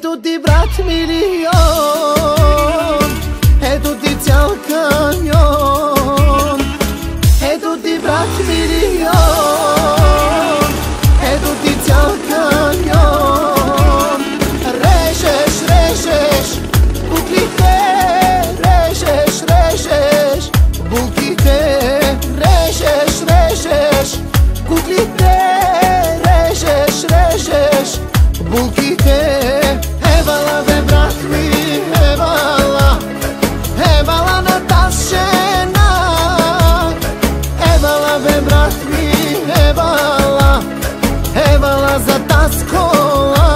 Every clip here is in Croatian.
tutti brat milion, e tutti ciao camion, e tutti brat milion, e tutti ciao camion. Reșeș, reșeș, buchite, reșeș, reșeș, buchite, reșeș, reșeș, buchite, reșeș, reșeș, buchite. Za ta skola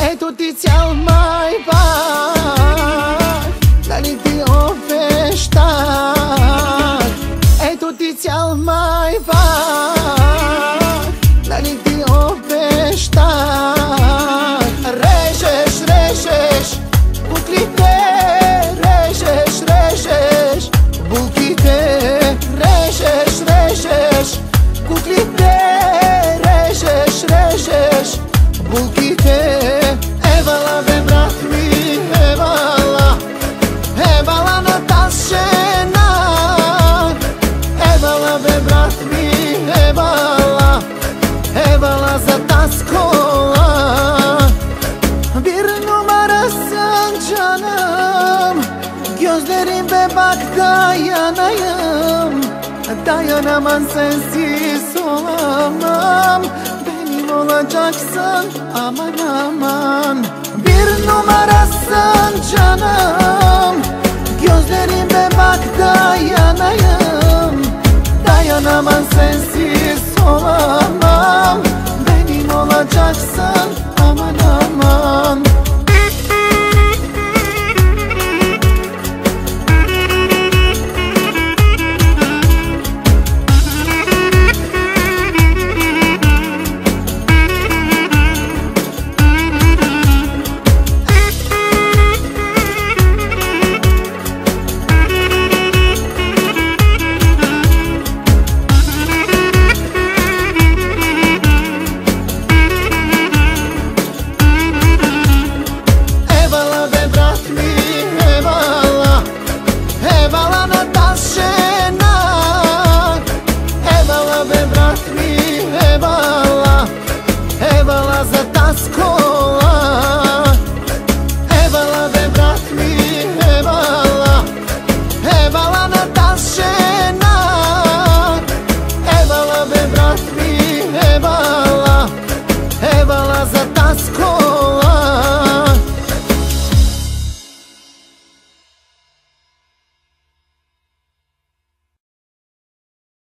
e tutti ciao mai par la niti ofestat e tutti ciao mai par la niti ofestat. Reșeș, reșeș, buchite, reșeș, reșeș, buchite, reșeș, reșeș, buchite, reșeș, reșeș, buchite. Evala ve brat mi, evala, evala na ta žena, evala ve brat mi, evala, evala za ta skola. Bir numara sen canım, gözlerim bebek dayanayım, dayanamam sensiz olamam, benim olacaksın aman aman. Bir numarasın canım, gözlerim bebek dayanayım, dayanamam sensiz olamam, benim olacaksın.